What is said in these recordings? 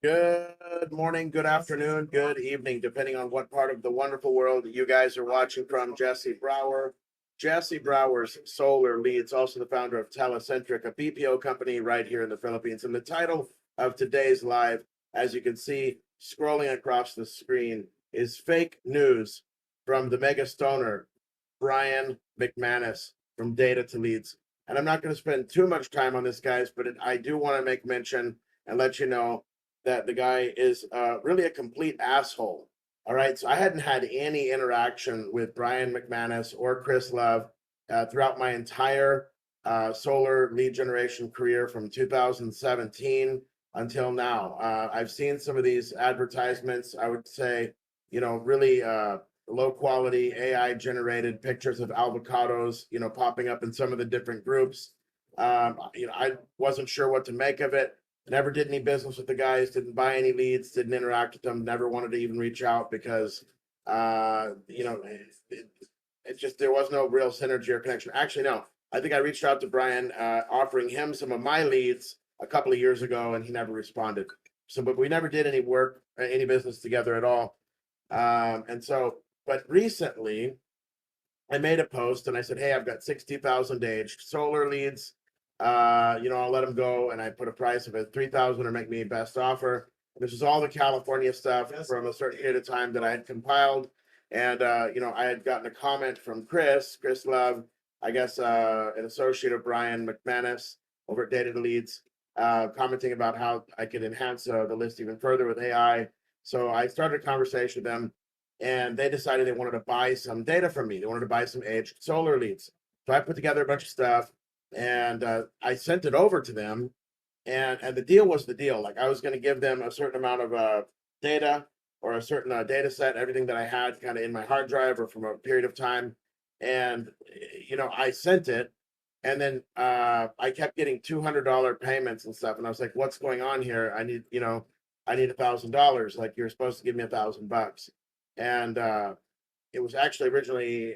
Good morning, good afternoon, good evening, depending on what part of the wonderful world you guys are watching from. Jesse Brower. Jesse Brower's Solar Leads, also the founder of Telecentric, a BPO company right here in the Philippines. And the title of today's live, as you can see scrolling across the screen, is Fake News from the Mega Stoner, Brian McManus from Data to Leads. And I'm not going to spend too much time on this, guys, but I do want to make mention and let you know that the guy is really a complete asshole. All right. So I hadn't had any interaction with Brian McManus or Chris Love throughout my entire solar lead generation career from 2017 until now. I've seen some of these advertisements, I would say, really low quality AI generated pictures of avocados, popping up in some of the different groups. I wasn't sure what to make of it. Never did any business with the guys, didn't buy any leads, didn't interact with them, never wanted to even reach out because, it just, there was no real synergy or connection. Actually, no, I think I reached out to Brian, offering him some of my leads a couple of years ago and he never responded. So, but we never did any work, any business together at all. But recently I made a post and I said, hey, I've got 60,000 aged solar leads. I'll let them go. And I put a price of it 3,000 or make me best offer. This is all the California stuff from a certain period of time that I had compiled. And, I had gotten a comment from Chris Love, I guess, an associate of Brian McManus over at Data to Leads, commenting about how I could enhance the list even further with AI. So I started a conversation with them and they decided they wanted to buy some data from me. They wanted to buy some aged solar leads. So I put together a bunch of stuff and I sent it over to them. And the deal was the deal. Like I was going to give them a certain amount of data or a certain data set, everything that I had kind of in my hard drive or from a period of time. And I sent it, and then I kept getting $200 payments and stuff. And I was like, "What's going on here? I need $1,000. Like you're supposed to give me $1,000." And it was originally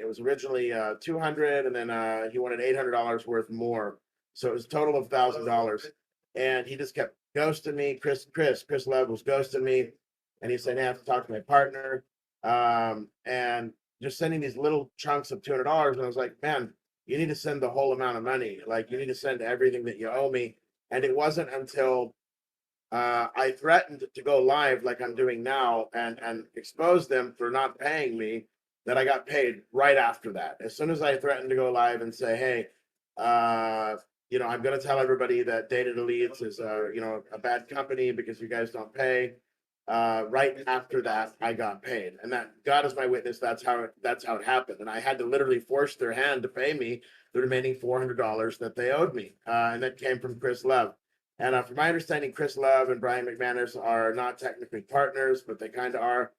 200, and then he wanted $800 worth more. So it was a total of $1,000. And he just kept ghosting me. Chris Love was ghosting me, and he said, "I have to talk to my partner." And just sending these little chunks of $200, and I was like, "Man, you need to send the whole amount of money. Like you need to send everything that you owe me." And it wasn't until I threatened to go live like I'm doing now and expose them for not paying me that I got paid right after that. As soon as I threatened to go live and say, hey, I'm going to tell everybody that Data to Leads is, a bad company because you guys don't pay. Right after that, I got paid, and that God is my witness. That's how it happened, and I had to literally force their hand to pay me the remaining $400 that they owed me, and that came from Chris Love. And from my understanding, Chris Love and Brian McManus are not technically partners, but they kind of are.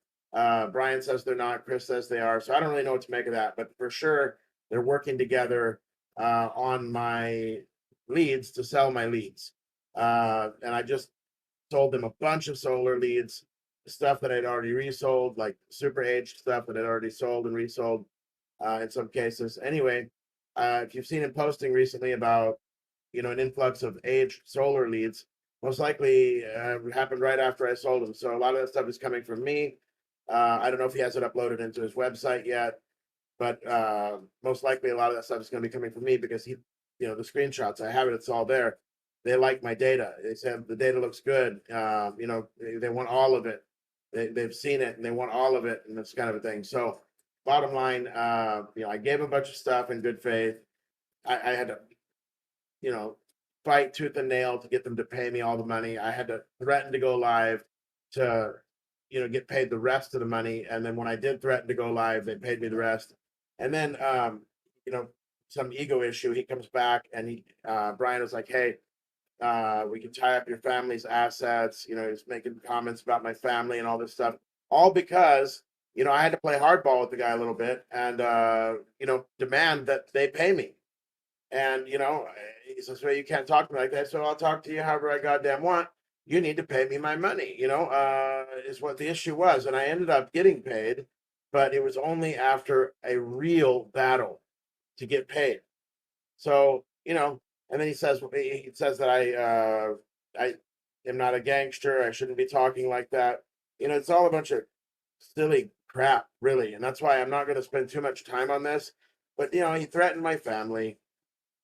Brian says they're not. Chris says they are. So I don't really know what to make of that. But for sure, they're working together on my leads to sell my leads. And I just sold them a bunch of solar leads, stuff that I'd already resold, like super aged stuff that I'd already sold and resold in some cases. Anyway, if you've seen him posting recently about an influx of aged solar leads, most likely happened right after I sold them. So a lot of that stuff is coming from me. I don't know if he has it uploaded into his website yet, but most likely a lot of that stuff is going to be coming from me because the screenshots, I have it, it's all there. They like my data. They said the data looks good. They want all of it. They've seen it and they want all of it, and that's kind of a thing. So bottom line, I gave them a bunch of stuff in good faith. I had to fight tooth and nail to get them to pay me all the money. I had to threaten to go live to, get paid the rest of the money. And then when I did threaten to go live, they paid me the rest. And then, some ego issue, he comes back and Brian was like, hey, we can tie up your family's assets. He's making comments about my family and all this stuff, all because, I had to play hardball with the guy a little bit and, demand that they pay me. And, he says, well, you can't talk to me like that. So I'll talk to you however I goddamn want. You need to pay me my money, is what the issue was. And I ended up getting paid, but it was only after a real battle to get paid. So, and then he says that I am not a gangster. I shouldn't be talking like that. You know, it's all a bunch of silly crap, really. And that's why I'm not going to spend too much time on this. But, you know, he threatened my family,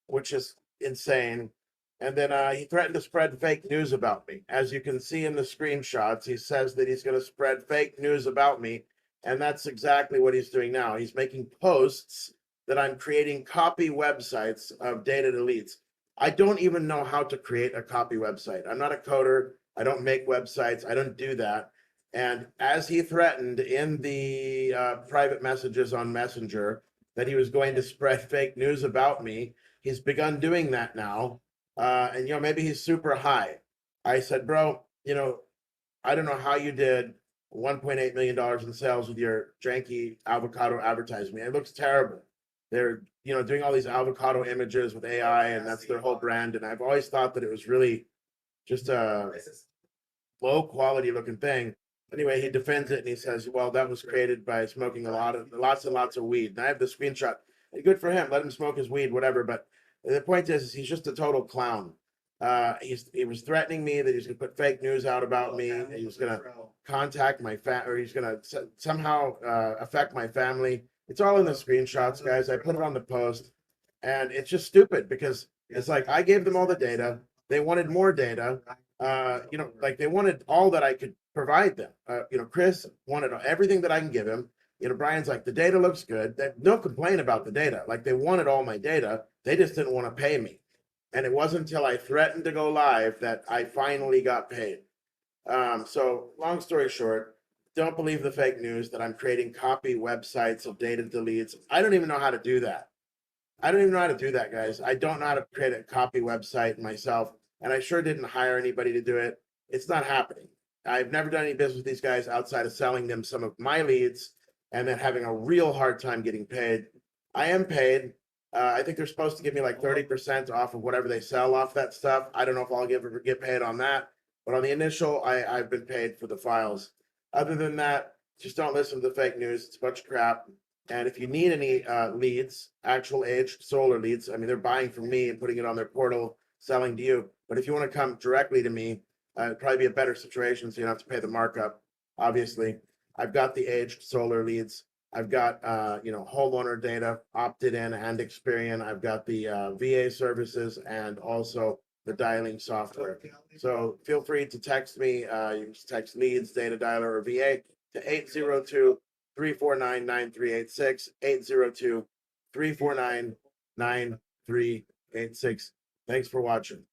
which is insane. And then he threatened to spread fake news about me. As you can see in the screenshots, he says that he's going to spread fake news about me. And that's exactly what he's doing now. He's making posts that I'm creating copy websites of data deletes. I don't even know how to create a copy website. I'm not a coder. I don't make websites. I don't do that. And as he threatened in the private messages on Messenger that he was going to spread fake news about me, he's begun doing that now. And, you know, maybe he's super high. I said, bro, you know, I don't know how you did $1.8 million in sales with your janky avocado advertisement. It looks terrible. They're, you know, doing all these avocado images with AI, and that's their whole brand. And I've always thought that it was really just a low quality looking thing. Anyway, he defends it and he says, well, that was created by smoking lots and lots of weed. And I have the screenshot. Good for him. Let him smoke his weed, whatever. But the point is he's just a total clown. He was threatening me that he's going to put fake news out about me. He was going to contact my or he's going to somehow affect my family. It's all in the screenshots, guys. I put it on the post, and it's just stupid because it's like I gave them all the data. They wanted more data. You know, like they wanted all that I could provide them. You know, Chris wanted everything that I can give him. You know, Brian's like, the data looks good. They no complaint about the data. Like they wanted all my data. They just didn't want to pay me. And it wasn't until I threatened to go live that I finally got paid. So long story short, don't believe the fake news that I'm creating copy websites of data deletes. I don't even know how to do that. I don't even know how to do that, guys. I don't know how to create a copy website myself. And I sure didn't hire anybody to do it. It's not happening. I've never done any business with these guys outside of selling them some of my leads and then having a real hard time getting paid. I am paid. I think they're supposed to give me like 30% off of whatever they sell off that stuff. I don't know if I'll get paid on that. But on the initial, I've been paid for the files. Other than that, just don't listen to the fake news. It's a bunch of crap. And if you need any leads, actual aged solar leads, I mean, they're buying from me and putting it on their portal, selling to you. But if you want to come directly to me, it'd probably be a better situation, so you don't have to pay the markup. Obviously, I've got the aged solar leads. I've got you know, homeowner data, opted in and Experian. I've got the VA services and also the dialing software. So feel free to text me. You can text leads, data dialer, or VA to 802-349-9386, 802-349-9386. Thanks for watching.